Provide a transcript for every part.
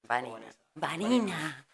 Vanina.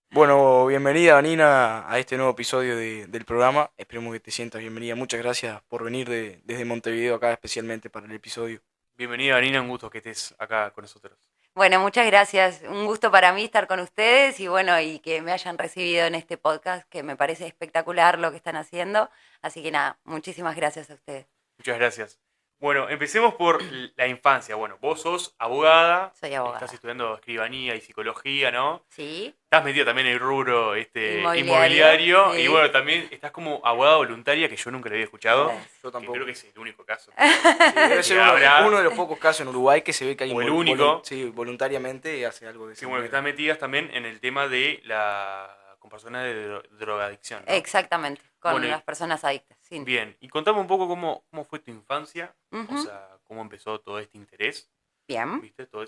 Bueno, bienvenida Vanina a este nuevo episodio del programa. Esperemos que te sientas bienvenida. Muchas gracias por venir desde Montevideo acá especialmente para el episodio. Bienvenida, Vanina, un gusto que estés acá con nosotros. Bueno, muchas gracias. Un gusto para mí estar con ustedes y bueno, y que me hayan recibido en este podcast que me parece espectacular lo que están haciendo. Así que nada, muchísimas gracias a ustedes. Muchas gracias. Bueno, empecemos por la infancia. Bueno, vos sos abogada. Soy abogada. Estás estudiando escribanía y psicología, ¿no? Sí. Estás metida también en el rubro Inmobiliario, sí. Y bueno, también estás como abogada voluntaria, que yo nunca le había escuchado. Yo tampoco. Que creo que es el único caso. Sí, debe ser Habrá- uno de los pocos casos en Uruguay que se ve que O el único. sí, voluntariamente hace algo de Sí, esa bueno, que manera. están metidas también en el tema de con personas de drogadicción, ¿no? Exactamente, con Bueno, las personas adictas. Sí. Bien, y contame un poco cómo fue tu infancia, Ujú. o sea, cómo empezó todo este interés, Bien. ¿viste? Todo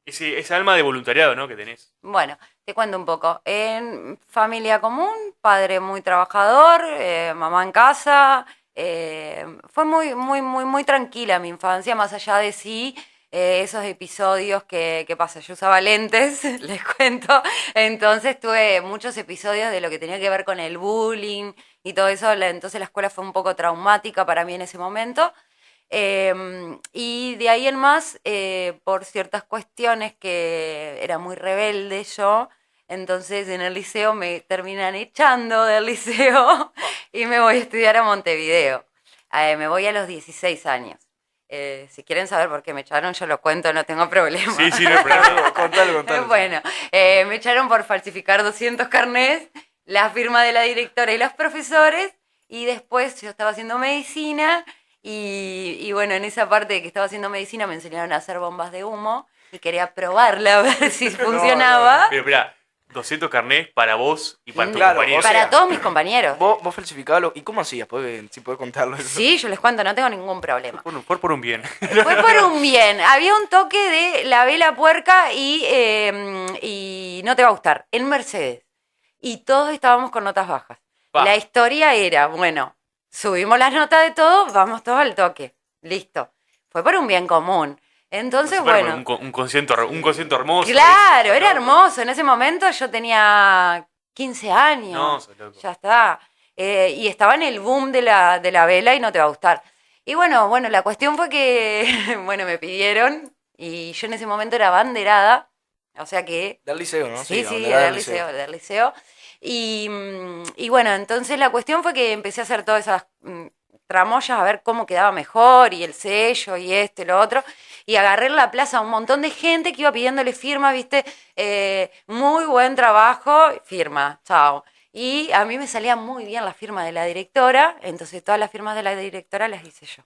ese alma de voluntariado, ¿no? Que tenés. Bueno, te cuento un poco. En familia común, padre muy trabajador, mamá en casa. Fue muy tranquila mi infancia, más allá de sí, esos episodios que pasa. Yo usaba lentes, les cuento. Entonces tuve muchos episodios de lo que tenía que ver con el bullying y todo eso. Entonces la escuela fue un poco traumática para mí en ese momento. Y de ahí en más, por ciertas cuestiones que era muy rebelde yo, entonces en el liceo me terminan echando del liceo y me voy a estudiar a Montevideo. Me voy a los 16 años. Si quieren saber por qué me echaron, yo lo cuento, no tengo problema. Sí, no hay problema. Contalo. Bueno, me echaron por falsificar 200 carnés, la firma de la directora y los profesores, y después yo estaba haciendo medicina. Y bueno, en esa parte de que estaba haciendo medicina me enseñaron a hacer bombas de humo y quería probarla a ver si funcionaba. Pero espera, 200 carnés para vos y para tus Claro, compañeros. o sea, Para todos mis compañeros. Vos falsificabas ¿y cómo hacías? Si podés contarlo eso. Sí, yo les cuento, no tengo ningún problema. Fue por un bien. Fue por un bien. Había un toque de la vela puerca y no te va a gustar. En Mercedes. Y todos estábamos con notas bajas. Pa. La historia era, bueno, subimos las notas de todo, vamos todos al toque. Listo. Fue por un bien común. Entonces, Fue bueno. un concierto hermoso. Claro, era hermoso. En ese momento yo tenía 15 años. No, sos loco. Ya está. Y estaba en el boom de la vela y no te va a gustar. Y bueno, la cuestión fue que, bueno, me pidieron y yo en ese momento era banderada. O sea que... Del liceo, ¿no? Sí, abanderada del liceo. Y bueno, entonces la cuestión fue que empecé a hacer todas esas tramoyas a ver cómo quedaba mejor y el sello y lo otro. Y agarré en la plaza a un montón de gente que iba pidiéndole firma, ¿viste? Muy buen trabajo, firma, chao. Y a mí me salía muy bien la firma de la directora, entonces todas las firmas de la directora las hice yo.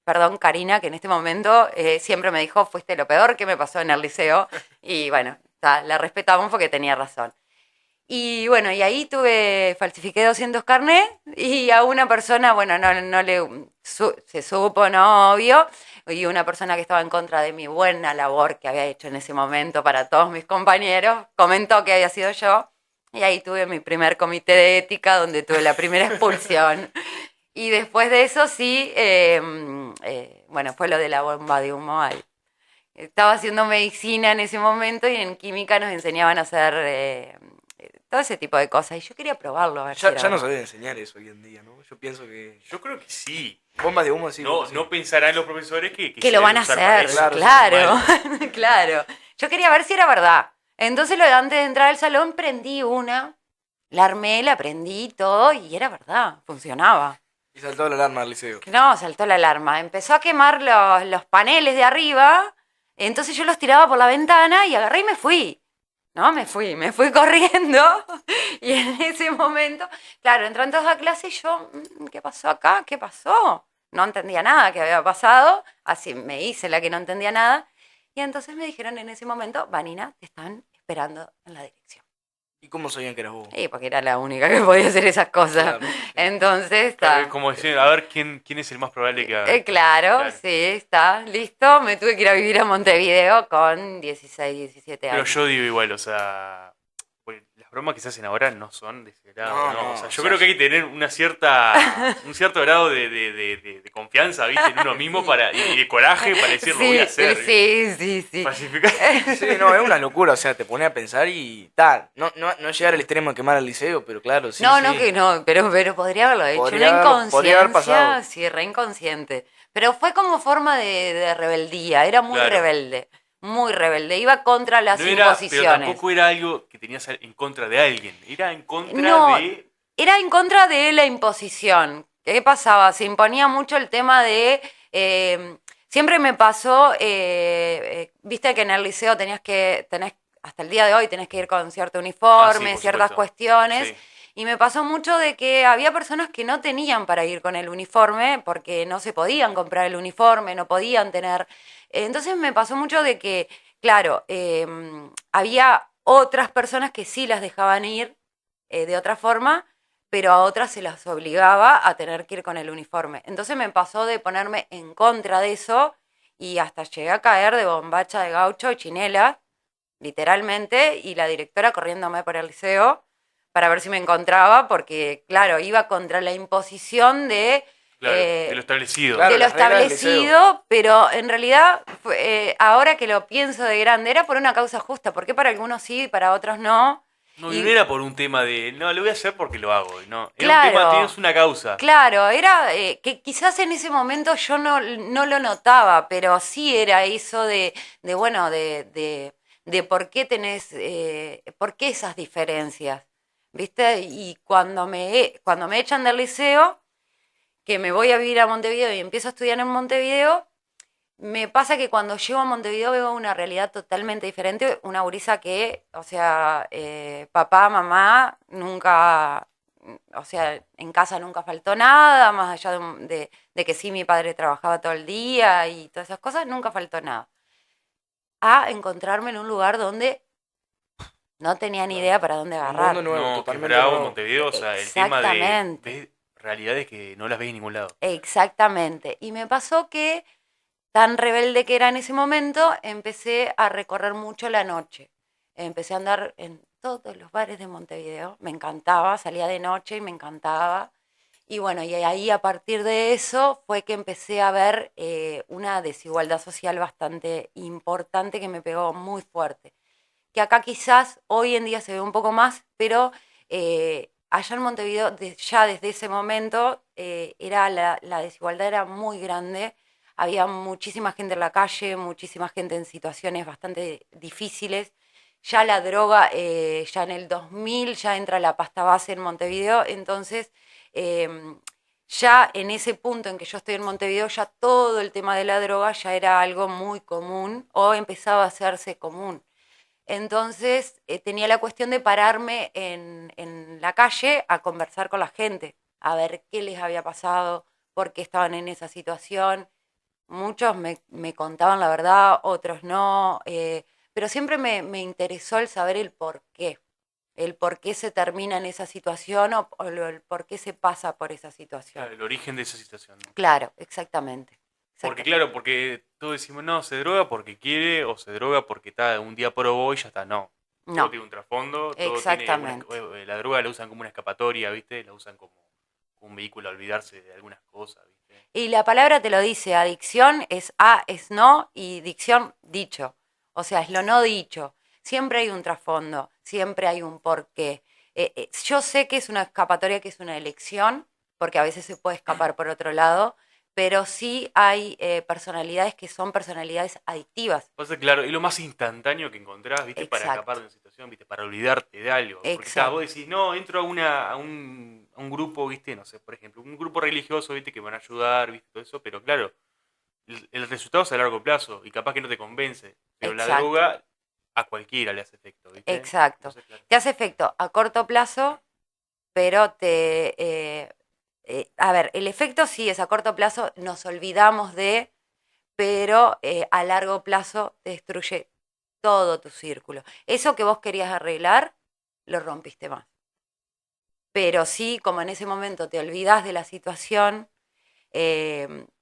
Perdón, Karina, que en este momento siempre me dijo, fuiste lo peor que me pasó en el liceo. Y bueno, la respetamos porque tenía razón. Y bueno, y ahí falsifiqué 200 carnés y a una persona, bueno, se supo, no, obvio, y una persona que estaba en contra de mi buena labor que había hecho en ese momento para todos mis compañeros, comentó que había sido yo, y ahí tuve mi primer comité de ética donde tuve la primera expulsión. Y después de eso sí, bueno, fue lo de la bomba de humo ahí. Estaba haciendo medicina en ese momento y en química nos enseñaban a hacer todo ese tipo de cosas. Y yo quería probarlo. A ver si era Ya no verdad. se debe enseñar eso hoy en día, ¿no? Yo pienso que... Yo creo que sí. Bombas de humo, sí. No pensarán los profesores que Que lo van a usar para hacer, eso. claro. Mal. Claro. Yo quería ver si era verdad. Entonces, antes de entrar al salón, prendí una, la armé, la prendí todo y era verdad, funcionaba. Y saltó la alarma del liceo. No, saltó la alarma. Empezó a quemar los paneles de arriba. Entonces yo los tiraba por la ventana y agarré y me fui. No, me fui corriendo. Y en ese momento, claro, entran todos a clase y yo, ¿qué pasó acá? ¿Qué pasó? No entendía nada que había pasado. Así me hice la que no entendía nada. Y entonces me dijeron en ese momento, Vanina, te están esperando en la dirección. ¿Y cómo sabían que eras vos? Porque era la única que podía hacer esas cosas. Claro. Entonces, Claro, está. es como decir, a ver quién es el más probable que haga. Claro, sí, está, listo. Me tuve que ir a vivir a Montevideo con 16, 17 Pero años. yo digo igual, o sea, pues, las bromas que se hacen ahora no son de ese grado, No, ¿no? no, O sea, o yo sea, creo que hay que tener un cierto grado de confianza, ¿viste? En uno mismo y de coraje para decir, lo voy a hacer. sí. Falsificar. Sí, no, es una locura, o sea, te pone a pensar y tal. No llegar al extremo de quemar al liceo, pero claro, sí, No, sí. no que no, pero podría haberlo hecho. Podría haber pasado. Inconsciencia, sí, re inconsciente. Pero fue como forma de rebeldía, era muy Claro. rebelde, muy rebelde. Iba contra las Pero imposiciones. tampoco era algo que tenías en contra de alguien. Era en contra No, de. era en contra de la imposición. ¿Qué pasaba? Se imponía mucho el tema de... siempre me pasó, viste que en el liceo tenés, hasta el día de hoy tenés que ir con cierto uniforme, Por ciertas supuesto. cuestiones. Sí. Y me pasó mucho de que había personas que no tenían para ir con el uniforme porque no se podían comprar el uniforme, no podían tener... Entonces me pasó mucho de que, claro, había otras personas que sí las dejaban ir de otra forma, pero a otras se las obligaba a tener que ir con el uniforme. Entonces me pasó de ponerme en contra de eso y hasta llegué a caer de bombacha de gaucho y chinela, literalmente, y la directora corriéndome por el liceo para ver si me encontraba, porque, claro, iba contra la imposición Claro, de lo establecido. Claro, de lo las reglas del liceo. establecido, pero en realidad, ahora que lo pienso de grande, era por una causa justa, porque para algunos sí y para otros no. No, y no era por un tema de, no, lo voy a hacer porque lo hago. No, era Claro. un tema, tienes una causa. Claro, era que quizás en ese momento yo no lo notaba, pero sí era eso bueno, de por qué tenés, por qué esas diferencias, ¿viste? Y cuando me echan del liceo, que me voy a vivir a Montevideo y empiezo a estudiar en Montevideo, me pasa que cuando llego a Montevideo veo una realidad totalmente diferente, una gurisa que, o sea, papá, mamá, nunca, o sea, en casa nunca faltó nada, más allá de que sí mi padre trabajaba todo el día y todas esas cosas, nunca faltó nada. A encontrarme en un lugar donde no tenía ni idea para dónde Un agarrar. mundo nuevo, No, que totalmente bravo nuevo. Montevideo, o sea, el tema de Exactamente. ves realidades que no las ves en ningún lado. Exactamente. Y me pasó que, tan rebelde que era en ese momento, empecé a recorrer mucho la noche. Empecé a andar en todos los bares de Montevideo. Me encantaba, salía de noche y me encantaba. Y bueno, y ahí a partir de eso fue que empecé a ver una desigualdad social bastante importante que me pegó muy fuerte. Que acá quizás hoy en día se ve un poco más, pero allá en Montevideo, ya desde ese momento, era la desigualdad era muy grande. Había muchísima gente en la calle, muchísima gente en situaciones bastante difíciles. Ya la droga, ya en el 2000 ya entra la pasta base en Montevideo, entonces ya en ese punto en que yo estoy en Montevideo, ya todo el tema de la droga ya era algo muy común o empezaba a hacerse común. Entonces tenía la cuestión de pararme en la calle a conversar con la gente, a ver qué les había pasado, por qué estaban en esa situación. Muchos me contaban la verdad, otros no, pero siempre me interesó el saber el por qué se termina en esa situación o el por qué se pasa por esa situación. Claro, el origen de esa situación, ¿no? Claro, exactamente. Porque exactamente. claro, porque todos decimos, no, se droga porque quiere o se droga porque está un día probó y ya está. No, todo No, tiene un trasfondo, todo tiene exactamente. la droga la usan como una escapatoria, ¿viste? La usan como un vehículo a olvidarse de algunas cosas, ¿viste? Y la palabra te lo dice, adicción es a, es no, y dicción, dicho. O sea, es lo no dicho. Siempre hay un trasfondo, siempre hay un porqué. Yo sé que es una escapatoria, que es una elección, porque a veces se puede escapar por otro lado, pero sí hay personalidades que son personalidades adictivas. Pasa, claro, es lo más instantáneo que encontrás, ¿viste? Para escapar Exacto, de una situación, ¿viste? Para olvidarte de algo. Porque vos exacto, decís, no, entro a un grupo, ¿viste? No sé, por ejemplo, un grupo religioso, ¿viste? Que me van a ayudar, ¿viste? Todo eso, pero claro, el resultado es a largo plazo y capaz que no te convence. Pero la exacto, droga a cualquiera le hace efecto, ¿viste? exacto. Entonces, claro. Te hace efecto a corto plazo, pero a ver, el efecto sí es a corto plazo, nos olvidamos pero a largo plazo te destruye todo tu círculo. Eso que vos querías arreglar, lo rompiste más. Pero sí, como en ese momento te olvidás de la situación,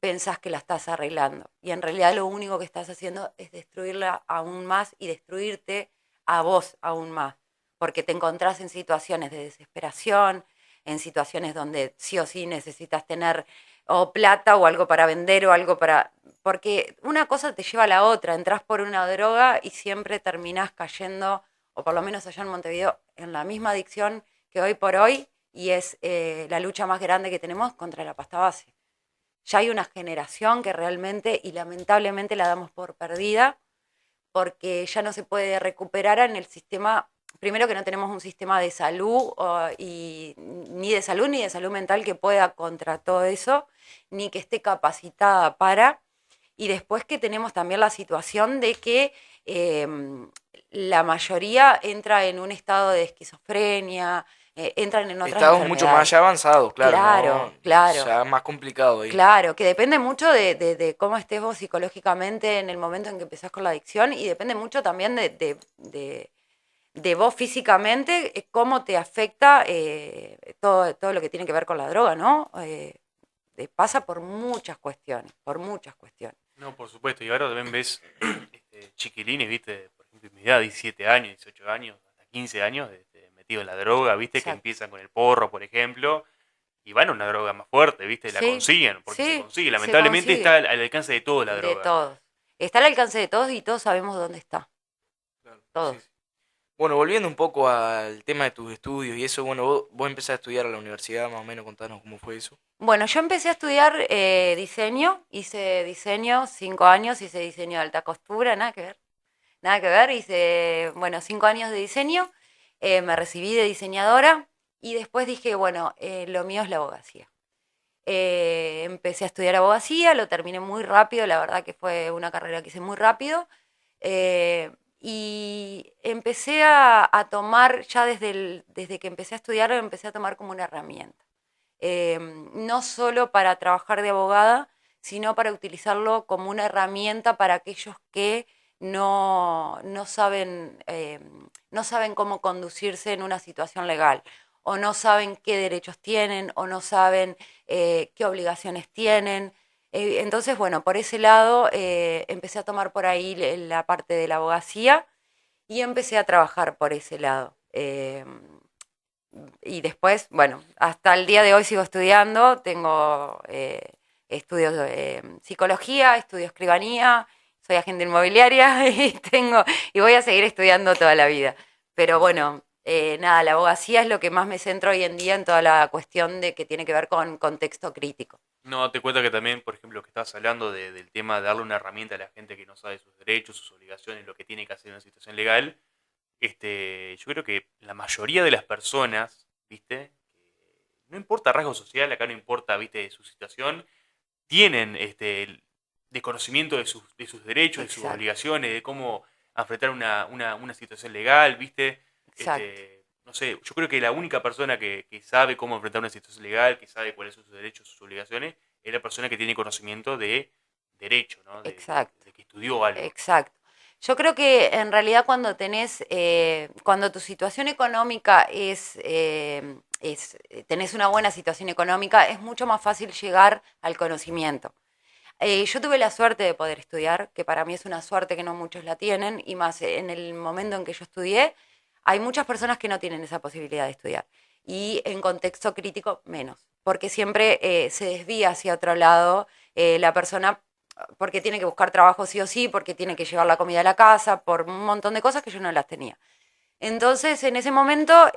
pensás que la estás arreglando. Y en realidad lo único que estás haciendo es destruirla aún más y destruirte a vos aún más. porque te encontrás en situaciones de desesperación, en situaciones donde sí o sí necesitas tener o plata o algo para vender o algo para... Porque una cosa te lleva a la otra, entras por una droga y siempre terminás cayendo, o por lo menos allá en Montevideo, en la misma adicción que hoy por hoy, y es la lucha más grande que tenemos contra la pasta base. Ya hay una generación que realmente y lamentablemente la damos por perdida porque ya no se puede recuperar en el sistema, primero que no tenemos un sistema de salud ni de salud ni de salud mental que pueda contra todo eso, ni que esté capacitada para, y después que tenemos también la situación de que eh, la mayoría entra en un estado de esquizofrenia, entran en otras Estados mucho más enfermedades. ya avanzados, claro, Claro, ¿no? claro. Ya más complicado ahí. Claro, que depende mucho de cómo estés vos psicológicamente en el momento en que empezás con la adicción y depende mucho también de vos físicamente, cómo te afecta todo lo que tiene que ver con la droga, ¿no? Pasa por muchas cuestiones, por muchas cuestiones. No, por supuesto. Y ahora también ves chiquilines, viste, por ejemplo, en mi edad, 17 años, 18 años, hasta 15 años, metidos en la droga, viste, que Exacto. empiezan con el porro, por ejemplo, y van a una droga más fuerte, viste, la Sí, consiguen, porque se sí, consigue. se Lamentablemente consigue. está al alcance de todos la De droga. todos. Está al alcance de todos y todos sabemos dónde está. Claro, Todos. sí, sí. Bueno, volviendo un poco al tema de tus estudios y eso, bueno, vos empezaste a estudiar a la universidad, más o menos, contanos cómo fue eso. Bueno, yo empecé a estudiar diseño, hice diseño 5 años, hice diseño de alta costura, nada que ver, hice, bueno, 5 años de diseño, me recibí de diseñadora y después dije, bueno, lo mío es la abogacía. Empecé a estudiar abogacía, lo terminé muy rápido, la verdad que fue una carrera que hice muy rápido, y empecé a tomar, ya desde que empecé a estudiar, lo empecé a tomar como una herramienta. No solo para trabajar de abogada, sino para utilizarlo como una herramienta para aquellos que no saben cómo conducirse en una situación legal, o no saben qué derechos tienen, o no saben qué obligaciones tienen. Entonces, bueno, por ese lado empecé a tomar por ahí la parte de la abogacía y empecé a trabajar por ese lado. Y después, bueno, hasta el día de hoy sigo estudiando, tengo estudios de psicología, estudio escribanía, soy agente inmobiliaria y voy a seguir estudiando toda la vida. Pero bueno, nada, la abogacía es lo que más me centro hoy en día en toda la cuestión de que tiene que ver con contexto crítico. No, date cuenta que también, por ejemplo, que estabas hablando del tema de darle una herramienta a la gente que no sabe sus derechos, sus obligaciones, lo que tiene que hacer en una situación legal. Yo creo que la mayoría de las personas, ¿viste? No importa rasgo social, acá no importa, ¿viste? Su situación, tienen el desconocimiento de sus derechos, de sus Exacto, obligaciones, de cómo enfrentar una situación legal, ¿viste? exacto, No sé, yo creo que la única persona que sabe cómo enfrentar una situación legal, que sabe cuáles son sus derechos, sus obligaciones, es la persona que tiene conocimiento de derecho, ¿no? exacto. De que estudió algo. Exacto. Yo creo que en realidad cuando tu situación económica tenés una buena situación económica, es mucho más fácil llegar al conocimiento. Yo tuve la suerte de poder estudiar, que para mí es una suerte que no muchos la tienen, y más en el momento en que yo estudié, hay muchas personas que no tienen esa posibilidad de estudiar. Y en contexto crítico, menos, porque siempre se desvía hacia otro lado la persona porque tiene que buscar trabajo sí o sí, porque tiene que llevar la comida a la casa, por un montón de cosas que yo no las tenía. Entonces, en ese momento,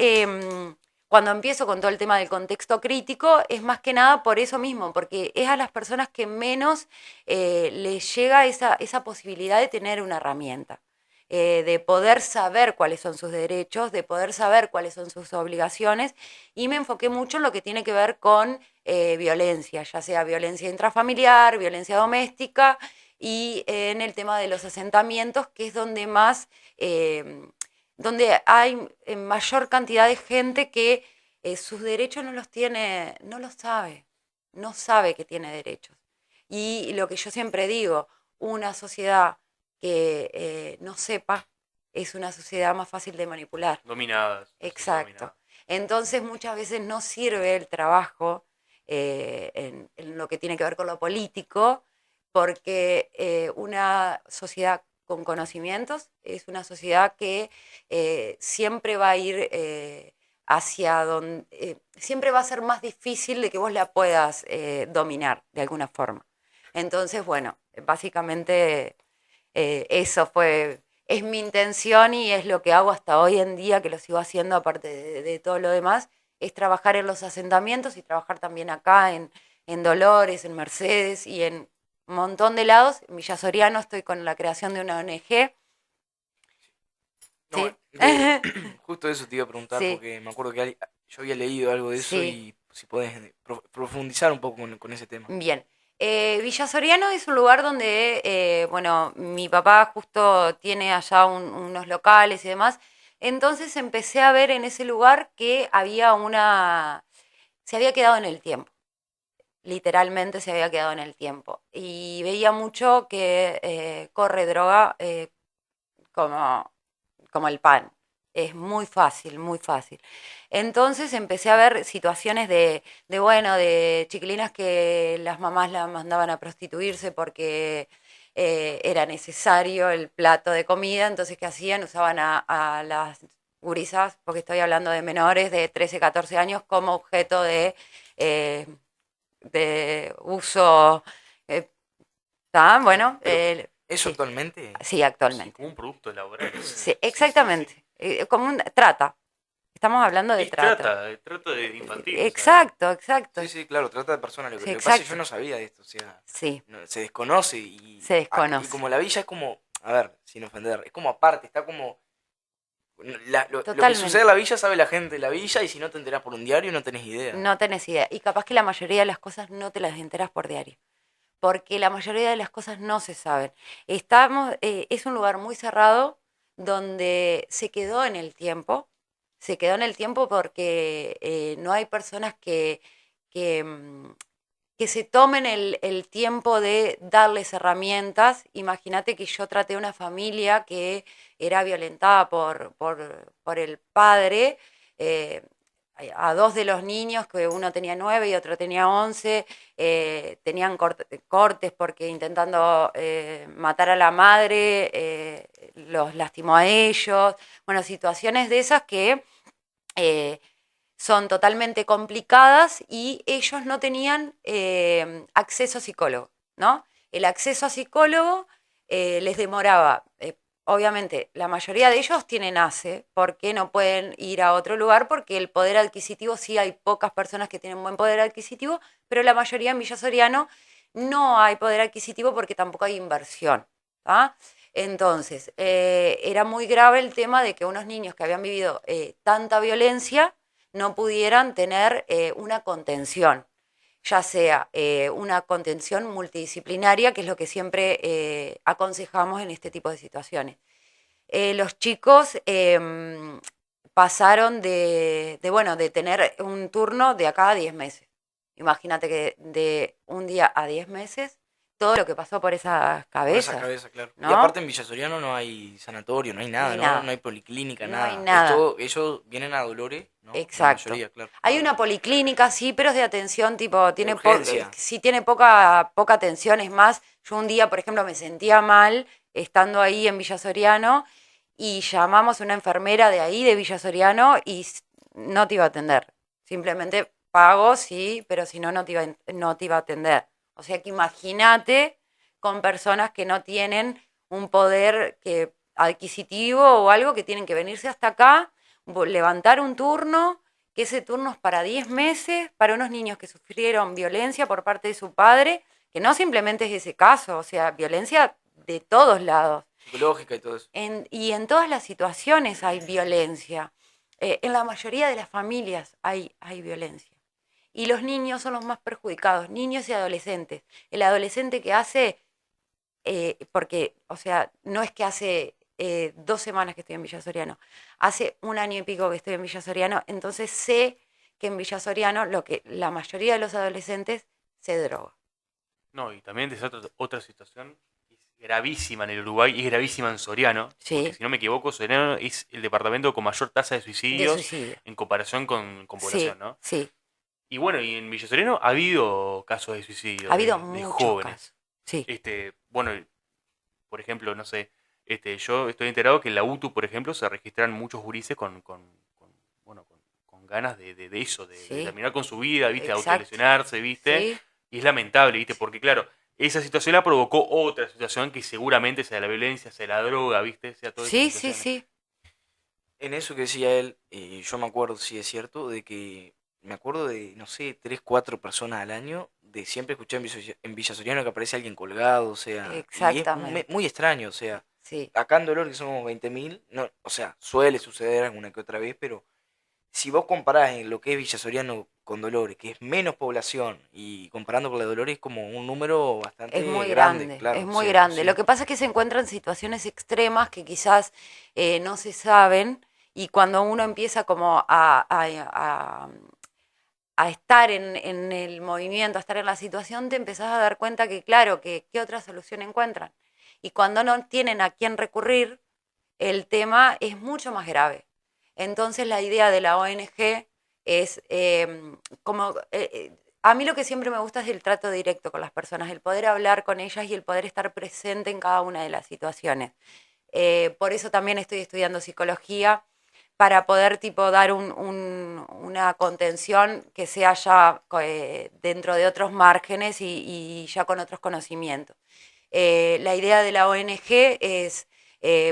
cuando empiezo con todo el tema del contexto crítico, es más que nada por eso mismo, porque es a las personas que menos les llega esa posibilidad de tener una herramienta, de poder saber cuáles son sus derechos, de poder saber cuáles son sus obligaciones, y me enfoqué mucho en lo que tiene que ver con violencia, ya sea violencia intrafamiliar, violencia doméstica, y en el tema de los asentamientos, que es donde más... donde hay mayor cantidad de gente que sus derechos no los tiene, no los sabe, no sabe que tiene derechos. Y lo que yo siempre digo, una sociedad que no sepa es una sociedad más fácil de manipular. Dominadas. Exacto. Entonces muchas veces no sirve el trabajo en lo que tiene que ver con lo político, porque una sociedad con conocimientos, es una sociedad que siempre va a ir hacia donde, siempre va a ser más difícil de que vos la puedas dominar de alguna forma. Entonces, bueno, básicamente eso es mi intención y es lo que hago hasta hoy en día, que lo sigo haciendo aparte de todo lo demás, es trabajar en los asentamientos y trabajar también acá en Dolores, en Mercedes y en un montón de lados. En Villa Soriano estoy con la creación de una ONG. No, Sí, justo eso te iba a preguntar, sí, porque me acuerdo que yo había leído algo de eso sí. y si podés profundizar un poco con ese tema. Bien. Villa Soriano es un lugar donde, bueno, mi papá justo tiene allá unos locales y demás. Entonces empecé a ver en ese lugar que se había quedado en el tiempo. Literalmente se había quedado en el tiempo. Y veía mucho que corre droga como, como el pan. Es muy fácil, muy fácil. Entonces empecé a ver situaciones bueno, de chiquilinas que las mamás las mandaban a prostituirse porque era necesario el plato de comida. Entonces, ¿qué hacían? Usaban a las gurisas, porque estoy hablando de menores de 13, 14 años, como objeto eh, de uso. eh, ¿Tá? Bueno, Pero eso sí, actualmente, sí, Sí, actualmente. como un producto laboral. Sí, Sí, sí, sí. exactamente. Como un trata. Estamos hablando de Es trata. trata de infantil, o sea, Exacto, exacto. sí, sí, claro, trata de personas. Sí, Lo que pasa es que yo exacto. no sabía de esto, o sea, Sí, se desconoce se y desconoce. como la villa es como, a ver, sin ofender, es como aparte, está como, lo que sucede en Totalmente. la villa sabe la gente de la villa y si no te enterás por un diario no tenés idea. No tenés idea. Y capaz que la mayoría de las cosas no te las enteras por diario. Porque la mayoría de las cosas no se saben. Es un lugar muy cerrado donde se quedó en el tiempo. Se quedó en el tiempo porque no hay personas que, mm, que se tomen el tiempo de darles herramientas. Imagínate que yo traté una familia que era violentada por el padre, eh, a dos de los niños, que uno tenía 9 y otro tenía 11, tenían cortes porque intentando matar a la madre, los lastimó a ellos. Bueno, situaciones de esas que eh, son totalmente complicadas y ellos no tenían acceso a psicólogo, ¿no? El acceso a psicólogo les demoraba. Obviamente, la mayoría de ellos tienen ACE porque no pueden ir a otro lugar porque el poder adquisitivo, sí hay pocas personas que tienen buen poder adquisitivo, pero la mayoría en Villa Soriano no hay poder adquisitivo porque tampoco hay inversión. ¿Ah? Entonces, era muy grave el tema de que unos niños que habían vivido tanta violencia no pudieran tener una contención, ya sea una contención multidisciplinaria, que es lo que siempre aconsejamos en este tipo de situaciones. Los chicos pasaron bueno, de tener un turno de acá a 10 meses. Imagínate que de un día a 10 meses, todo lo que pasó por esas Por esa cabezas, cabeza, claro. Y ¿no? aparte en Villa Soriano no hay sanatorio, no hay No nada, hay ¿no? No nada, hay policlínica, no hay nada. Es nada. todo, ellos vienen a Dolores, ¿no? La Exacto. mayoría, claro. Hay una policlínica, sí, pero es de atención, tipo, De urgencia. sí tiene poca atención. Es más, yo un día, por ejemplo, me sentía mal estando ahí en Villa Soriano y llamamos a una enfermera de ahí, de Villa Soriano, y no te iba a atender. Simplemente pago, sí, pero si no, no te iba a atender. O sea que imagínate con personas que no tienen un poder adquisitivo o algo, que tienen que venirse hasta acá, levantar un turno, que ese turno es para 10 meses, para unos niños que sufrieron violencia por parte de su padre, que no simplemente es ese caso, o sea, violencia de todos lados. Psicológica y todo eso. Y en todas las situaciones hay violencia. En la mayoría de las familias hay violencia. Y los niños son los más perjudicados, niños y adolescentes. El adolescente que hace, porque, o sea, no es que hace 2 semanas que estoy en Villa Soriano, hace un año y pico que estoy en Villa Soriano, entonces sé que en Villa Soriano lo que la mayoría de los adolescentes se droga. no, y también es otra situación que es gravísima en el Uruguay y es gravísima en Soriano, porque Sí, si no me equivoco, Soriano es el departamento con mayor tasa de de suicidios suicidio. en comparación con población, Sí, ¿no? sí. Y bueno, y en Villa Soriano ha habido casos de suicidio Ha habido de muchos jóvenes. casos. Sí, Bueno, por ejemplo, no sé, Yo estoy enterado que en la UTU, por ejemplo, se registran muchos gurises bueno, con ganas de eso, de Sí, terminar con su vida, ¿viste? De exacto. autolesionarse, ¿viste? Sí, Y es lamentable, ¿viste? Porque claro, esa situación la provocó otra situación que seguramente sea la violencia, sea la droga, ¿viste? Sea todas esas sí, sí, situaciones. sí. En eso que decía él, yo me acuerdo, si es cierto, de que me acuerdo de, no sé, 3, 4 personas al año, de siempre escuchar en Villa Soriano que aparece alguien colgado, o sea, y es Exactamente. muy extraño, o sea, Sí. acá en Dolores que somos 20.000, no, o sea, suele suceder alguna que otra vez, pero si vos comparás en lo que es Villa Soriano con Dolores, que es menos población, y comparando con la de Dolores es como un número Es bastante muy grande, grande, es claro, muy sí, grande. Lo sí. que pasa es que se encuentran situaciones extremas que quizás no se saben y cuando uno empieza como a estar en el movimiento, a estar en la situación, te empezás a dar cuenta que, claro, que qué otra solución encuentran. Y cuando no tienen a quién recurrir, el tema es mucho más grave. Entonces la idea de la ONG es como... a mí lo que siempre me gusta es el trato directo con las personas, el poder hablar con ellas y el poder estar presente en cada una de las situaciones. Por eso también estoy estudiando psicología, para poder tipo dar una contención que sea ya dentro de otros márgenes y ya con otros conocimientos. La idea de la ONG es,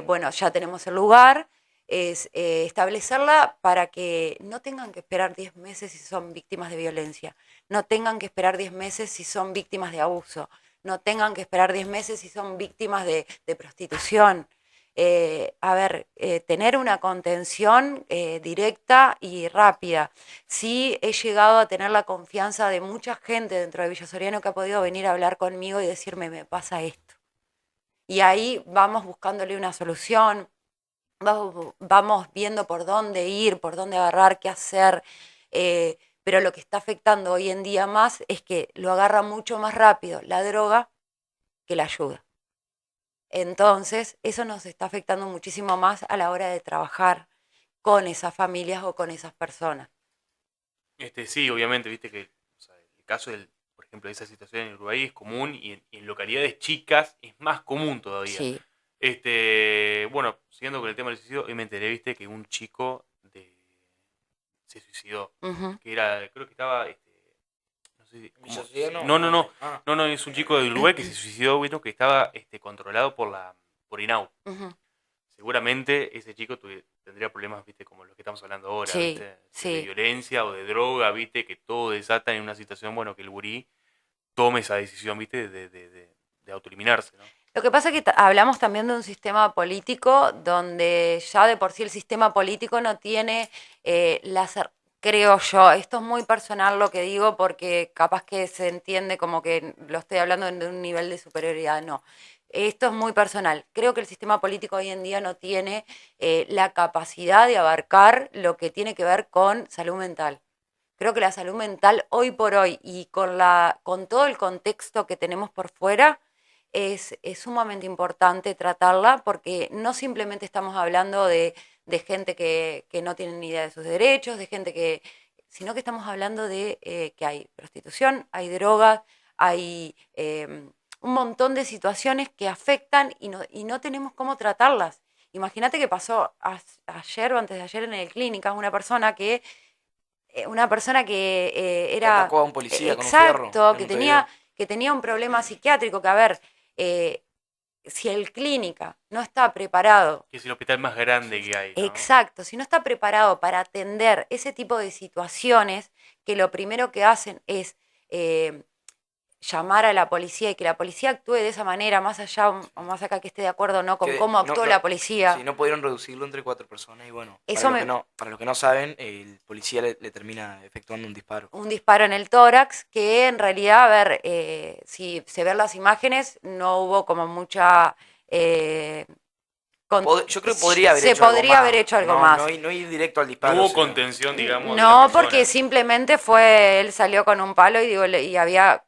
bueno, ya tenemos el lugar, es establecerla para que no tengan que esperar 10 meses si son víctimas de violencia, no tengan que esperar 10 meses si son víctimas de abuso, no tengan que esperar 10 meses si son víctimas de prostitución. Tener una contención directa y rápida. Sí he llegado a tener la confianza de mucha gente dentro de Villa Soriano que ha podido venir a hablar conmigo y decirme, me pasa esto. Y ahí vamos buscándole una solución, vamos viendo por dónde ir, por dónde agarrar, qué hacer. Pero lo que está afectando hoy en día más es que lo agarra mucho más rápido la droga que la ayuda. Entonces, eso nos está afectando muchísimo más a la hora de trabajar con esas familias o con esas personas. Sí, obviamente, viste que o sea, el caso por ejemplo, de esa situación en Uruguay es común y en localidades chicas es más común todavía. Sí. Bueno, siguiendo con el tema del suicidio, hoy me enteré, viste, que un chico se suicidó. Ujú, Que era, creo que estaba, no sé Villa Soriano, no, no, no, ah, no, es un chico de Uruguay que se suicidó, viste, que estaba controlado por INAU. ujú. Seguramente ese chico tendría problemas, viste, como los que estamos hablando ahora, Sí, viste, de sí. violencia o de droga, viste, que todo desata en una situación, bueno, que el gurí tome esa decisión, viste, de autoeliminarse, ¿no? Lo que pasa es que hablamos también de un sistema político donde ya de por sí el sistema político no tiene creo yo, esto es muy personal lo que digo porque capaz que se entiende como que lo estoy hablando de un nivel de superioridad, no. Esto es muy personal. Creo que el sistema político hoy en día no tiene la capacidad de abarcar lo que tiene que ver con salud mental. Creo que la salud mental hoy por hoy y con todo el contexto que tenemos por fuera es sumamente importante tratarla porque no simplemente estamos hablando de gente que no tiene ni idea de sus derechos, sino que estamos hablando de que hay prostitución, hay drogas, hay un montón de situaciones que afectan y no tenemos cómo tratarlas. Imagínate que pasó ayer o antes de ayer en el clínica una persona que que era atacó a un policía con un fierro exacto, en Montevideo. que tenía un problema psiquiátrico, que a ver, eh, si el clínica no está preparado, Que es el hospital más grande que hay, ¿no? exacto, si no está preparado para atender ese tipo de situaciones, que lo primero que hacen es eh, llamar a la policía y que la policía actúe de esa manera, más allá o más acá que esté de acuerdo o no con Que cómo no, actuó no, la sí, policía. no pudieron reducirlo entre 4 personas y bueno, Eso me, para los que no saben, el policía le termina efectuando un disparo. un disparo en el tórax, que en realidad, a ver, si se ven las imágenes, no hubo como mucha... eh, Yo creo que podría haber se hecho algo podría haber más, hecho algo no, más. no ir directo al No disparo, o hubo sea, contención, digamos, de la No, porque persona. simplemente fue, él salió con un palo y, digo, y había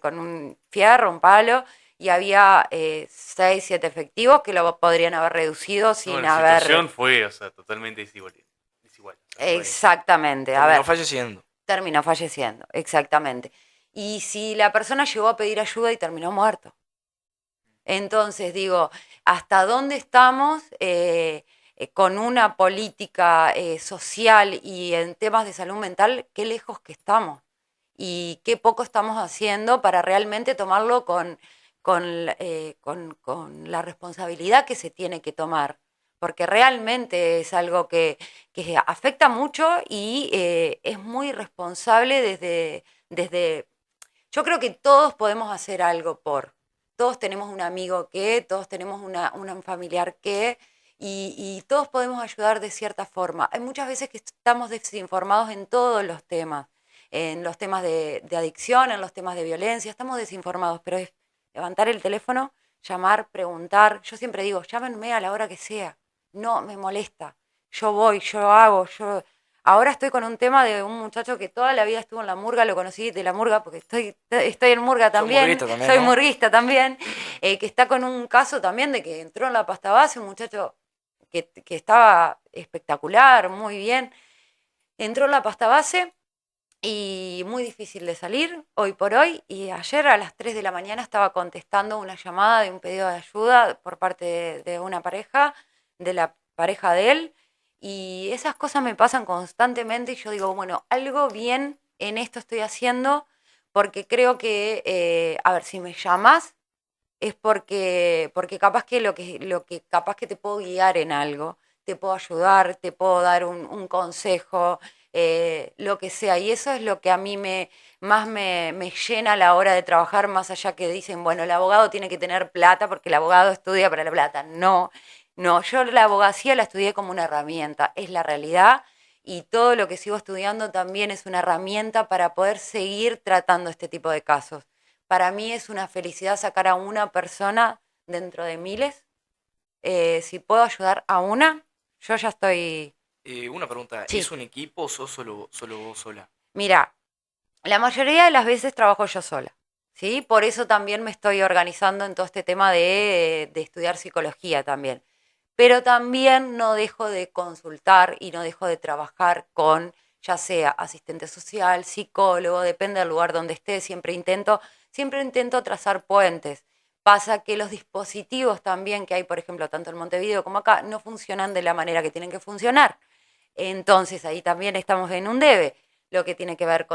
con un fierro, un palo, y había 6, 7 efectivos que lo podrían haber reducido No, sin la haber... situación fue, o sea, totalmente desigual. Desigual, o sea, fue... Exactamente, a terminó ver, falleciendo. terminó falleciendo, exactamente. Y si la persona llegó a pedir ayuda y terminó muerto. Entonces, digo, ¿hasta dónde estamos con una política social y en temas de salud mental? Qué lejos que estamos y qué poco estamos haciendo para realmente tomarlo con la responsabilidad que se tiene que tomar, porque realmente es algo que afecta mucho y es muy responsable desde... Yo creo que todos podemos hacer algo todos tenemos un amigo todos tenemos un familiar y todos podemos ayudar de cierta forma. Hay muchas veces que estamos desinformados en los temas de adicción, en los temas de violencia, estamos desinformados, pero es levantar el teléfono, llamar, preguntar. Yo siempre digo, llámenme a la hora que sea, no me molesta, yo voy, yo hago, yo... Ahora estoy con un tema de un muchacho que toda la vida estuvo en la murga, lo conocí de la murga porque estoy en murga también, soy murguista también, que está con un caso también de que entró en la pasta base, un muchacho que estaba espectacular, muy bien, entró en la pasta base y muy difícil de salir hoy por hoy, y ayer a las 3 de la mañana estaba contestando una llamada de un pedido de ayuda por parte de una pareja, de la pareja de él, y esas cosas me pasan constantemente y yo digo, bueno, algo bien en esto estoy haciendo, porque creo que, a ver, si me llamas es porque capaz que lo que capaz que te puedo guiar en algo, te puedo ayudar, te puedo dar un consejo, lo que sea. Y eso es lo que a mí más me llena a la hora de trabajar, más allá que dicen, bueno, el abogado tiene que tener plata porque el abogado estudia para la plata. No, no, yo la abogacía la estudié como una herramienta, es la realidad. Y todo lo que sigo estudiando también es una herramienta para poder seguir tratando este tipo de casos. Para mí es una felicidad sacar a una persona dentro de miles. Si puedo ayudar a una, yo ya estoy... Una pregunta, Sí. ¿es un equipo o sos solo vos sola? Mira, la mayoría de las veces trabajo yo sola, ¿sí? Por eso también me estoy organizando en todo este tema de estudiar psicología también. Pero también no dejo de consultar y no dejo de trabajar con, ya sea asistente social, psicólogo, depende del lugar donde esté, siempre intento trazar puentes. Pasa que los dispositivos también que hay, por ejemplo, tanto en Montevideo como acá, no funcionan de la manera que tienen que funcionar. Entonces ahí también estamos en un debe, lo que tiene que ver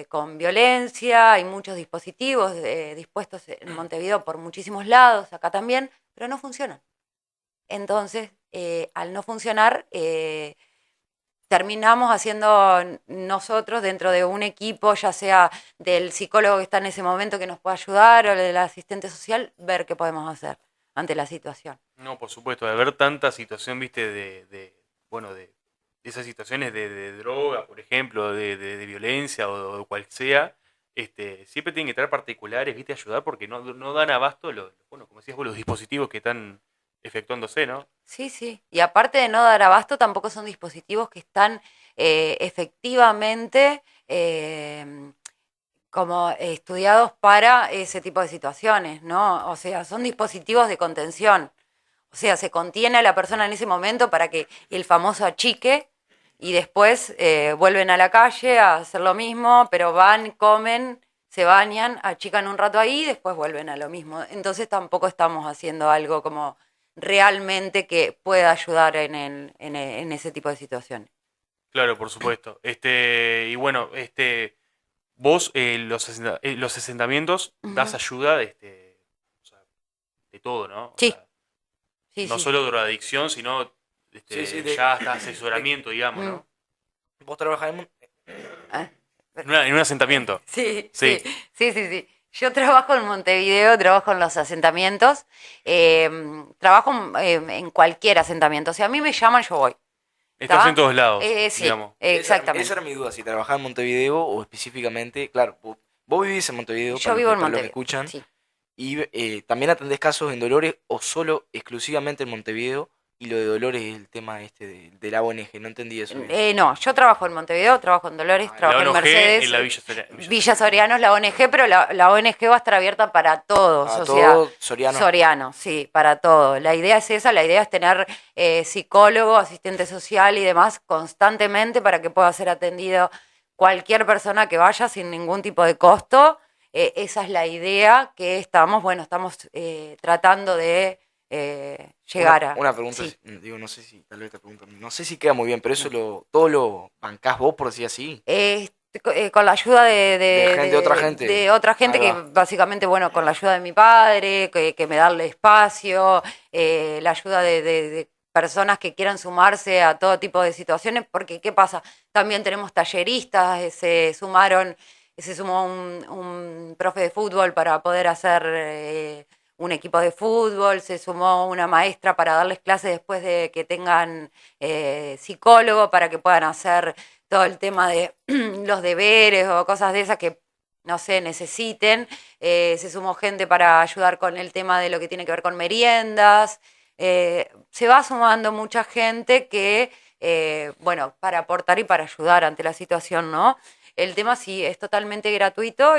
con violencia. Hay muchos dispositivos dispuestos en Montevideo por muchísimos lados, acá también, pero no funcionan. Entonces, al no funcionar, terminamos haciendo nosotros dentro de un equipo, ya sea del psicólogo que está en ese momento que nos pueda ayudar o del asistente social, ver qué podemos hacer ante la situación. No, por supuesto, de haber tanta situación, viste, bueno, de esas situaciones de droga, por ejemplo, de violencia o de cual sea, siempre tienen que estar particulares, viste, ayudar porque no dan abasto bueno, como decías vos, los dispositivos que están efectuándose, ¿no? Sí, sí. Y aparte de no dar abasto, tampoco son dispositivos que están efectivamente como estudiados para ese tipo de situaciones, ¿no? O sea, son dispositivos de contención. O sea, se contiene a la persona en ese momento para que el famoso achique y después vuelven a la calle a hacer lo mismo, pero van, comen, se bañan, achican un rato ahí y después vuelven a lo mismo. Entonces tampoco estamos haciendo algo como realmente que pueda ayudar en ese tipo de situaciones. Claro, por supuesto. Y bueno, vos los asentamientos das Ujú. ayuda o sea, de todo, ¿no? O Sí, sea, sí, no sí. solo drogadicción, sino Sí, sí, ya hasta asesoramiento, digamos, Mm. ¿no? vos trabajás en... Ah, En un asentamiento. sí, Sí. sí, sí, sí, sí. Yo trabajo en Montevideo, trabajo en los asentamientos, trabajo en cualquier asentamiento. O sea, a mí me llaman, yo voy. Estás en ¿Está? todos lados, Sí, digamos. Esa exactamente. era mi duda, si trabajás en Montevideo o específicamente, claro, vos vivís en Montevideo, Yo vivo en para los que Montevideo, escuchan, sí. y también atendés casos en Dolores o solo exclusivamente en Montevideo, y lo de Dolores es el tema este de la ONG, no entendí eso bien. No, yo trabajo en Montevideo, trabajo en Dolores, En la trabajo en ONG, Mercedes. en la Villa Villa Soriano es la ONG, pero la ONG va a estar abierta para todos, A o sea, todo Soriano. Soriano, sí, para todo. La idea es esa, la idea es tener psicólogo, asistente social y demás constantemente para que pueda ser atendido cualquier persona que vaya sin ningún tipo de costo esa es la idea que estamos tratando de llegar a. Una pregunta, Sí. digo, no sé si, tal vez te pregunto, no sé si queda muy bien, pero eso todo lo bancás vos, por decir así, Con la ayuda de otra gente. de otra gente Ahí que va. básicamente, bueno, con la ayuda de mi padre, que me da el espacio, la ayuda de personas que quieran sumarse a todo tipo de situaciones, porque ¿qué pasa? También tenemos talleristas, se sumó un profe de fútbol para poder hacer un equipo de fútbol, se sumó una maestra para darles clases después de que tengan psicólogo, para que puedan hacer todo el tema de los deberes o cosas de esas que, no sé, necesiten. Se sumó gente para ayudar con el tema de lo que tiene que ver con meriendas. Se va sumando mucha gente que, para aportar y para ayudar ante la situación, ¿no? El tema sí es totalmente gratuito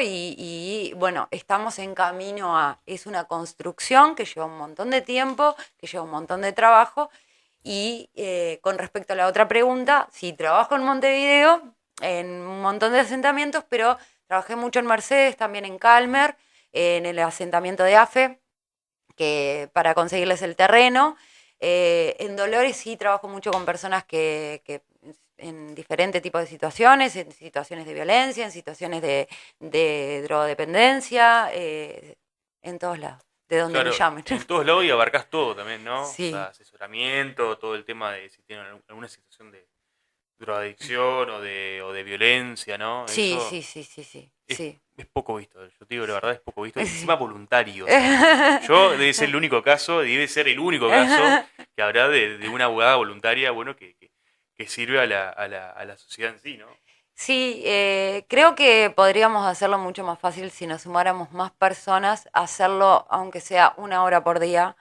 bueno, estamos en camino es una construcción que lleva un montón de tiempo, que lleva un montón de trabajo. Y con respecto a la otra pregunta, sí, trabajo en Montevideo, en un montón de asentamientos, pero trabajé mucho en Mercedes, también en Calmer, en el asentamiento de AFE, que para conseguirles el terreno. En Dolores sí trabajo mucho con personas que en diferentes tipos de situaciones, en situaciones de violencia, en situaciones de drogodependencia, en todos lados, de donde me Claro, llamen. en todos lados y abarcás todo también, ¿no? O sea, Sí. asesoramiento, todo el tema de si tienen alguna situación de drogadicción o de violencia, ¿no? Sí, Eso sí, sí, sí, sí, es, sí. es poco visto, yo te digo la verdad, es poco visto. Y encima Sí. voluntario, o sea, yo debe ser el único caso, debe ser el único caso que habrá de una abogada voluntaria, bueno, que sirve a la sociedad en sí, ¿no? Sí, creo que podríamos hacerlo mucho más fácil si nos sumáramos más personas, hacerlo aunque sea 1 hora por día,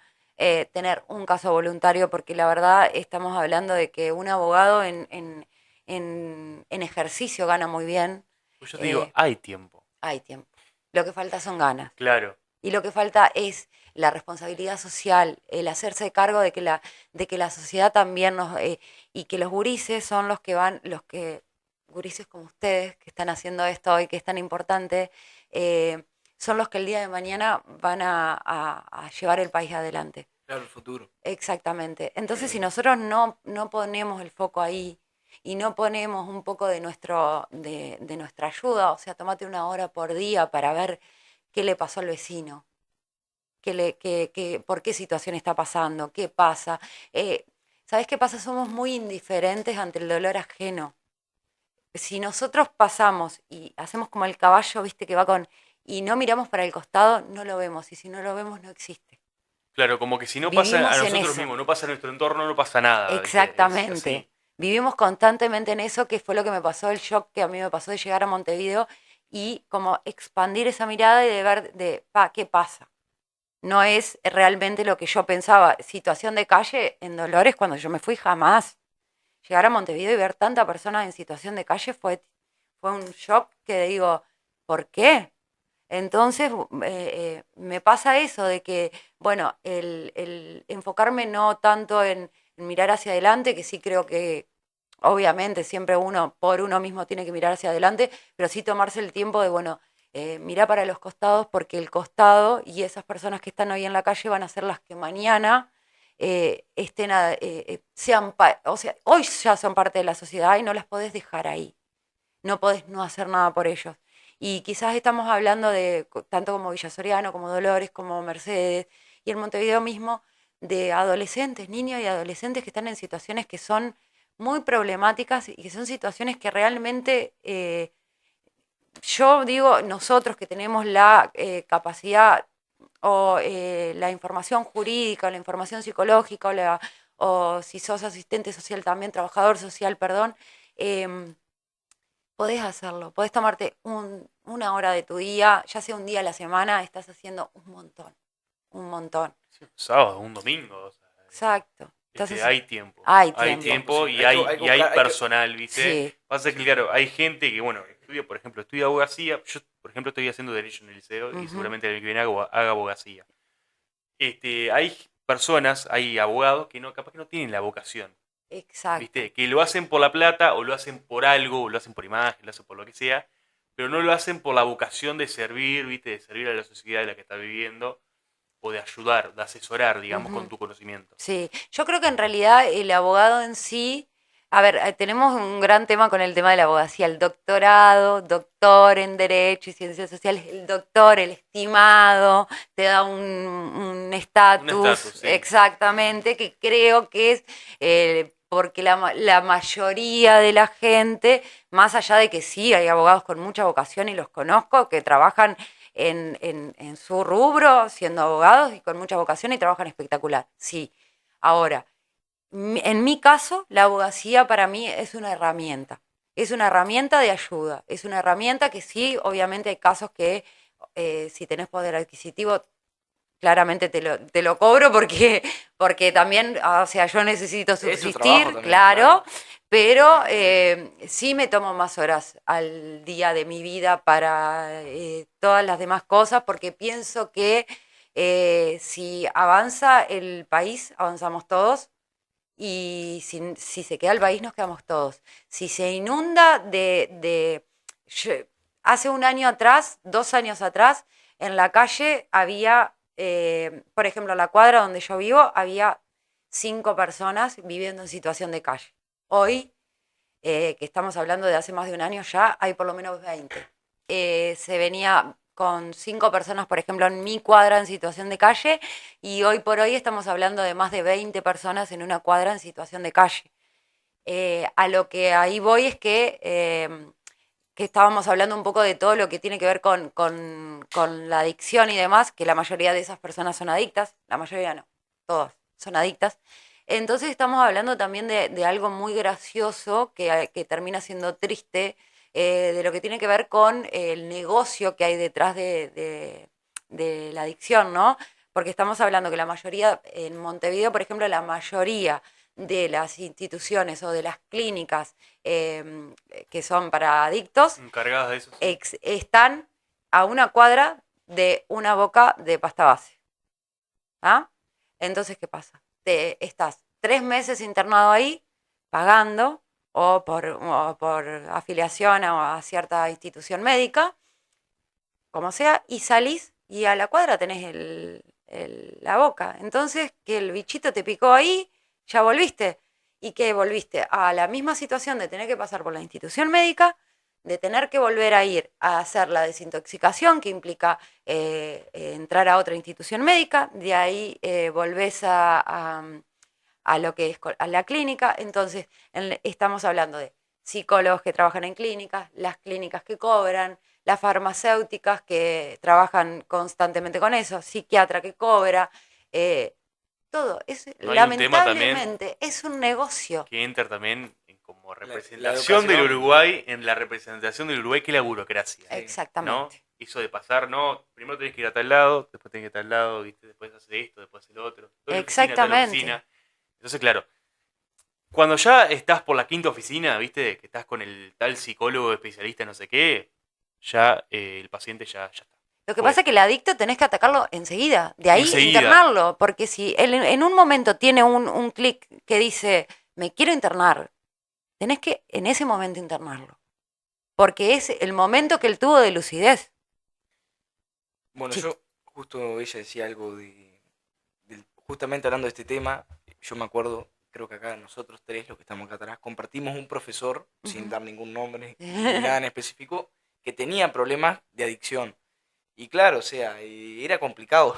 tener un caso voluntario, porque la verdad estamos hablando de que un abogado en ejercicio gana muy bien. Pues yo te digo, eh, hay tiempo, Hay tiempo. Lo que falta son ganas. claro. Y lo que falta es la responsabilidad social, el hacerse cargo de que la sociedad también y que los gurises son gurises como ustedes, que están haciendo esto hoy, que es tan importante, son los que el día de mañana van a llevar el país adelante. Claro, el futuro. Exactamente. Entonces, si nosotros no ponemos el foco ahí y no ponemos un poco de nuestra ayuda, o sea, tomate 1 hora por día para ver qué le pasó al vecino, por qué situación está pasando, qué pasa. ¿Sabes qué pasa? Somos muy indiferentes ante el dolor ajeno. Si nosotros pasamos y hacemos como el caballo, viste, y no miramos para el costado, no lo vemos. Y si no lo vemos, no existe. Claro, como que si no pasa a Vivimos en nosotros eso. mismos, no pasa a nuestro entorno, no pasa nada, ¿viste? Es Exactamente. así. Vivimos constantemente en eso, que fue lo que me pasó, el shock que a mí me pasó de llegar a Montevideo y como expandir esa mirada y de ver ¿qué pasa? No es realmente lo que yo pensaba. Situación de calle en Dolores, cuando yo me fui, jamás. Llegar a Montevideo y ver tanta persona en situación de calle fue un shock que digo, ¿por qué? Entonces me pasa eso de que, bueno, el enfocarme no tanto en mirar hacia adelante, que sí creo que obviamente siempre uno por uno mismo tiene que mirar hacia adelante, pero sí tomarse el tiempo de, bueno, mirar para los costados, porque el costado y esas personas que están hoy en la calle van a ser las que mañana o sea, hoy ya son parte de la sociedad y no las podés dejar ahí, no podés no hacer nada por ellos. Y quizás estamos hablando de, tanto como Villa Soriano, como Dolores, como Mercedes, y en Montevideo mismo, de adolescentes, niños y adolescentes que están en situaciones que son muy problemáticas y que son situaciones que realmente, yo digo, nosotros que tenemos la capacidad o la información jurídica, o la información psicológica, o si sos asistente social también, trabajador social, perdón, eh, podés hacerlo, podés tomarte 1 hora de tu día, ya sea un día a la semana, estás haciendo un montón, un montón. Sí, un sábado, un domingo, o sea, Exacto. Entonces, hay tiempo. hay Hay tiempo. tiempo Sí, y que hay buscar, personal, ¿viste? Sí. Pasa que, claro, hay gente que, bueno, estudia, por ejemplo, estudia abogacía. Yo, por ejemplo, estoy haciendo Derecho en el liceo y Ujú. seguramente el año que viene haga abogacía. Hay personas, hay abogados que no, capaz que no tienen la vocación, Exacto. ¿viste? Que lo hacen por la plata o lo hacen por algo, o lo hacen por imagen, lo hacen por lo que sea, pero no lo hacen por la vocación de servir, ¿viste? De servir a la sociedad en la que está viviendo, o de ayudar, de asesorar, digamos, con tu conocimiento. Sí, yo creo que en realidad el abogado en sí, a ver, tenemos un gran tema con el tema de la abogacía, el doctorado, doctor en Derecho y Ciencias Sociales, el doctor, el estimado, te da un estatus, Sí. exactamente, que creo que es porque la mayoría de la gente, más allá de que sí, hay abogados con mucha vocación y los conozco, que trabajan en su rubro, siendo abogados y con mucha vocación y trabajan espectacular, sí. Ahora, en mi caso, la abogacía para mí es una herramienta de ayuda, es una herramienta que sí, obviamente hay casos que si tenés poder adquisitivo, claramente te lo cobro porque también, o sea, yo necesito subsistir, también, claro, pero sí me tomo más horas al día de mi vida para todas las demás cosas, porque pienso que si avanza el país, avanzamos todos, y si se queda el país, nos quedamos todos. Si se inunda hace un año atrás, 2 años atrás, en la calle había, por ejemplo, en la cuadra donde yo vivo, había 5 personas viviendo en situación de calle. Hoy, que estamos hablando de hace más de un año ya, hay por lo menos 20. Se venía con 5 personas, por ejemplo, en mi cuadra en situación de calle, y hoy por hoy estamos hablando de más de 20 personas en una cuadra en situación de calle. A lo que ahí voy es que estábamos hablando un poco de todo lo que tiene que ver con la adicción y demás, que la mayoría de esas personas son adictas, la mayoría no, todas son adictas. Entonces estamos hablando también de algo muy gracioso que termina siendo triste, de lo que tiene que ver con el negocio que hay detrás de la adicción, ¿no? Porque estamos hablando que la mayoría, en Montevideo, por ejemplo, la mayoría de las instituciones o de las clínicas que son para adictos Encargadas de eso. Sí. están a una cuadra de una boca de pasta base. ¿Ah? Entonces, ¿qué pasa? Estás 3 meses internado ahí, pagando, o por afiliación a cierta institución médica, como sea, y salís y a la cuadra tenés la boca. Entonces, que el bichito te picó ahí, ya volviste. ¿Y qué volviste? A la misma situación de tener que pasar por la institución médica, de tener que volver a ir a hacer la desintoxicación, que implica entrar a otra institución médica, de ahí volvés a lo que es a la clínica. Entonces, estamos hablando de psicólogos que trabajan en clínicas, las clínicas que cobran, las farmacéuticas que trabajan constantemente con eso, psiquiatra que cobra, todo. No, Lamentablemente es un negocio. Que entra también como representación del Uruguay, en la representación del Uruguay, que es la burocracia. Exactamente. ¿No? Eso de pasar, no, primero tenés que ir a tal lado, después tenés que ir a tal lado, ¿viste? Después hacer esto, después hacer lo otro. Exactamente. Oficina. Entonces, claro, cuando ya estás por la 5ª oficina, ¿viste? Que estás con el tal psicólogo especialista no sé qué, ya el paciente ya está. Lo que pasa es que el adicto tenés que atacarlo enseguida, de ahí internarlo, porque si él en un momento tiene un clic que dice, me quiero internar, tenés que en ese momento internarlo, porque es el momento que él tuvo de lucidez. Bueno, sí. Justo ella decía algo justamente hablando de este tema, yo me acuerdo, creo que acá nosotros 3, los que estamos acá atrás, compartimos un profesor, sin dar ningún nombre, ni nada en específico, que tenía problemas de adicción. Y claro, o sea, era complicado,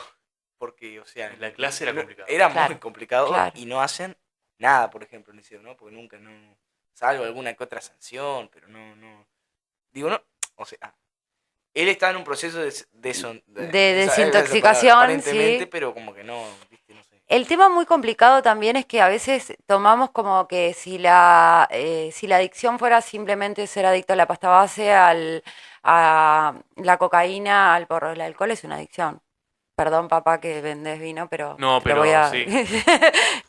porque, o sea... La clase era complicada. Era muy complicado, y no hacen nada, por ejemplo, en ese, ¿no? Porque nunca, salvo alguna que otra sanción, pero no... Digo, no, o sea... Él está en un proceso de desintoxicación, aparentemente, sí. Pero como que no, ¿viste? No sé. El tema muy complicado también es que a veces tomamos como que si la adicción fuera simplemente ser adicto a la pasta base, a la cocaína, al porro, el alcohol es una adicción. Perdón, papá, que vendés vino, pero no, pero voy a... sí.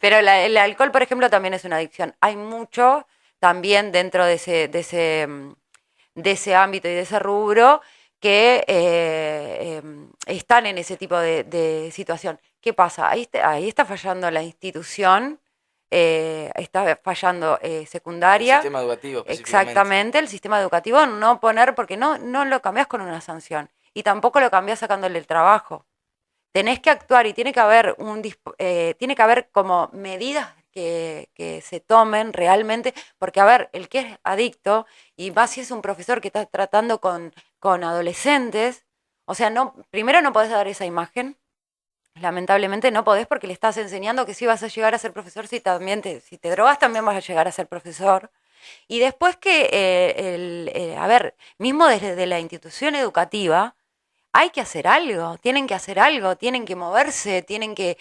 Pero el alcohol, por ejemplo, también es una adicción. Hay mucho también dentro de ese ámbito y de ese rubro que están en ese tipo de situación. ¿Qué pasa? Ahí está fallando la institución está fallando secundaria. El sistema educativo específicamente. Exactamente, el sistema educativo no poner, porque no lo cambiás con una sanción y tampoco lo cambiás sacándole el trabajo. Tenés que actuar y tiene que haber tiene que haber como medidas que se tomen realmente, porque a ver, el que es adicto, y más si es un profesor que está tratando con adolescentes, o sea, primero no podés dar esa imagen, lamentablemente no podés porque le estás enseñando que sí vas a llegar a ser profesor, si te drogas también vas a llegar a ser profesor. Y después que, a ver, mismo desde la institución educativa, hay que hacer algo, tienen que moverse, tienen que,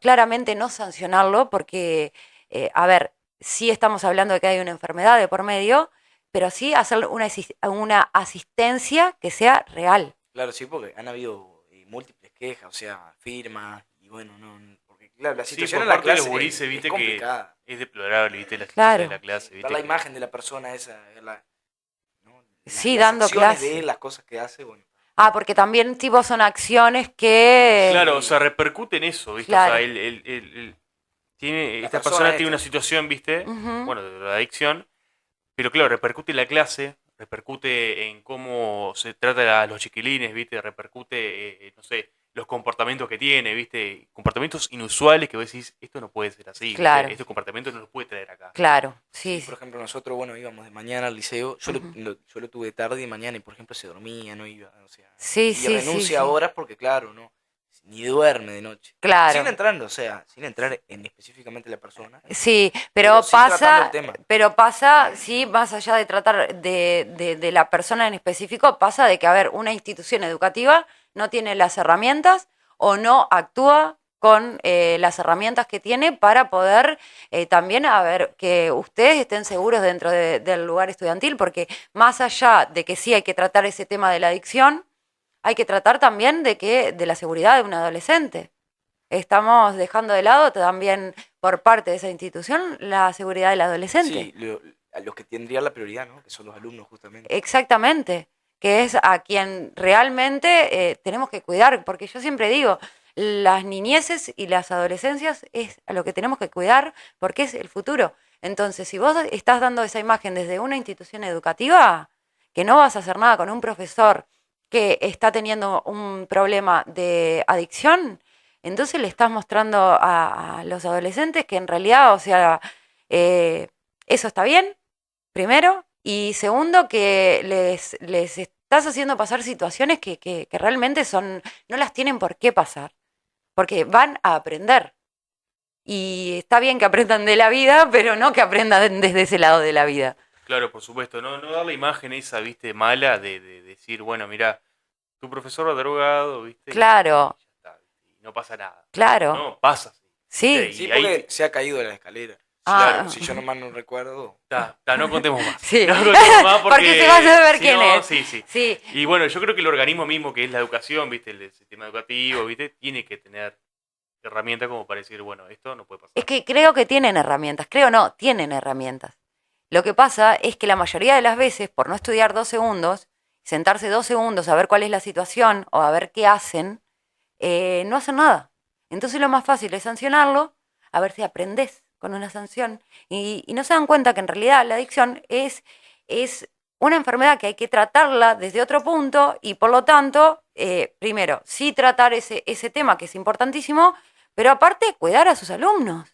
claramente no sancionarlo, porque, a ver, sí estamos hablando de que hay una enfermedad de por medio, pero sí hacer una asistencia que sea real. Claro, sí, porque han habido múltiples quejas, o sea, firmas, y bueno, porque claro, la situación en la clase de los gurises, viste, es complicada. Que es deplorable, viste, la Claro. situación de la clase. Viste, la imagen de la persona esa, sí, las dando acciones clase. de él, las cosas que hace, bueno. Porque también tipo son acciones que... Claro, o sea, repercute en eso, ¿viste? Claro. O sea, esta persona tiene una situación, ¿viste? Bueno, de la adicción, pero claro, repercute en la clase, repercute en cómo se trata a los chiquilines, ¿viste? Repercute, no sé, los comportamientos que tiene, ¿viste? Comportamientos inusuales que vos decís, esto no puede ser así, claro. ¿viste? Este comportamiento no lo puede traer acá. Claro, sí. Por ejemplo, nosotros, bueno, íbamos de mañana al liceo, yo lo tuve tarde y mañana, y por ejemplo se dormía, no iba, o sea, sí, renuncia a horas porque claro, no, ni duerme de noche. Claro. Sin entrar, o sea, sin entrar en específicamente la persona. Sí, pero sí pasa, sí, más allá de tratar de la persona en específico, pasa de que, a ver, una institución educativa no tiene las herramientas o no actúa con las herramientas que tiene para poder también, a ver, que ustedes estén seguros dentro del lugar estudiantil, porque más allá de que sí hay que tratar ese tema de la adicción, hay que tratar también de la seguridad de un adolescente. Estamos dejando de lado también por parte de esa institución la seguridad del adolescente. Sí, a los que tendrían la prioridad, ¿no? Que son los alumnos justamente. Exactamente, que es a quien realmente tenemos que cuidar, porque yo siempre digo, las niñeces y las adolescencias es a lo que tenemos que cuidar porque es el futuro. Entonces, si vos estás dando esa imagen desde una institución educativa, que no vas a hacer nada con un profesor que está teniendo un problema de adicción, entonces le estás mostrando a los adolescentes que en realidad, o sea, eso está bien, primero, y segundo, que les estás haciendo pasar situaciones que realmente no las tienen por qué pasar, porque van a aprender. Y está bien que aprendan de la vida, pero no que aprendan desde ese lado de la vida. Claro, por supuesto, no dar la imagen esa, viste, mala de decir, bueno, mira, tu profesor drogado, viste. Claro. Y ya está, y no pasa nada. Claro. No, pasa. Sí. Sí, porque se ha caído de la escalera. Claro, si yo nomás no recuerdo. No contemos más. Sí. No contemos más porque se va a saber quién es. Sí. Y bueno, yo creo que el organismo mismo que es la educación, viste, el sistema educativo, viste, tiene que tener herramientas como para decir, bueno, esto no puede pasar. Es que creo que tienen herramientas, tienen herramientas. Lo que pasa es que la mayoría de las veces, por no estudiar 2 segundos, sentarse 2 segundos a ver cuál es la situación o a ver qué hacen, no hacen nada. Entonces lo más fácil es sancionarlo, a ver si aprendés con una sanción. Y no se dan cuenta que en realidad la adicción es una enfermedad que hay que tratarla desde otro punto y por lo tanto, primero, sí tratar ese tema que es importantísimo, pero aparte cuidar a sus alumnos.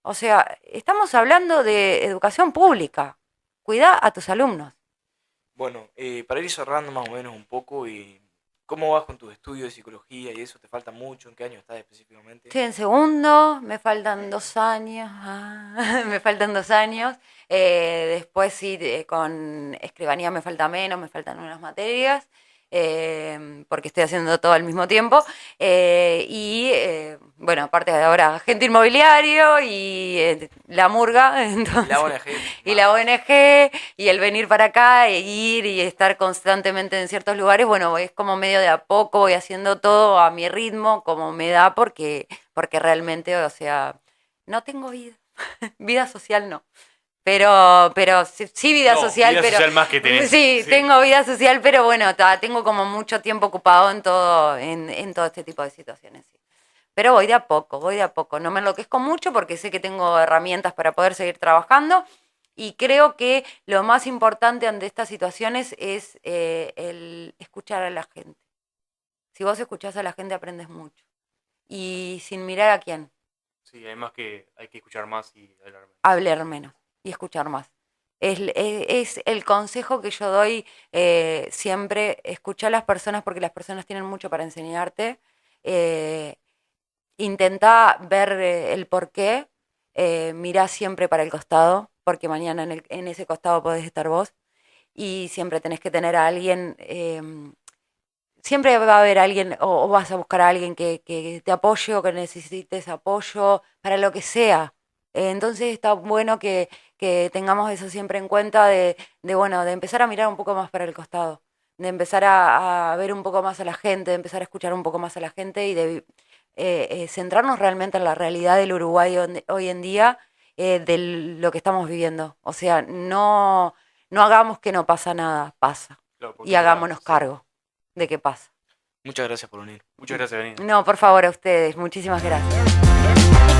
O sea, estamos hablando de educación pública. Cuida a tus alumnos. Bueno, para ir cerrando más o menos un poco, ¿cómo vas con tus estudios de psicología y eso? ¿Te falta mucho? ¿En qué año estás específicamente? Estoy en segundo, me faltan 2 años. Me faltan 2 años. Después sí, con escribanía me falta menos, me faltan unas materias. Porque estoy haciendo todo al mismo tiempo. Bueno, aparte de ahora, agente inmobiliario y la murga. Entonces, la ONG. Y la ONG, y el venir para acá, e ir y estar constantemente en ciertos lugares, bueno, es como medio de a poco, voy haciendo todo a mi ritmo, como me da, porque realmente, o sea, no tengo vida. Vida social no. Pero sí vida social, vida social más que tenés. Sí, tengo vida social, pero bueno, tengo como mucho tiempo ocupado en todo este tipo de situaciones. Sí. pero voy de a poco. No me enloquezco mucho porque sé que tengo herramientas para poder seguir trabajando y creo que lo más importante ante estas situaciones es el escuchar a la gente. Si vos escuchás a la gente aprendes mucho y sin mirar a quién. Sí, además que hay que escuchar más y hablar menos. Hablar menos y escuchar más. Es el consejo que yo doy siempre, escuchar a las personas porque las personas tienen mucho para enseñarte. Intenta ver el porqué, mirá siempre para el costado, porque mañana en ese costado podés estar vos y siempre tenés que tener a alguien, siempre va a haber alguien o vas a buscar a alguien que te apoye o que necesites apoyo para lo que sea. Entonces está bueno que tengamos eso siempre en cuenta bueno, de empezar a mirar un poco más para el costado, de empezar a ver un poco más a la gente, de empezar a escuchar un poco más a la gente y de centrarnos realmente en la realidad del Uruguay hoy en día, de lo que estamos viviendo. O sea, no hagamos que no pasa nada, pasa. Claro, Y hagámonos cargo de qué pasa. Muchas gracias por venir. Muchas gracias, Vanina. No, por favor, a ustedes. Muchísimas gracias.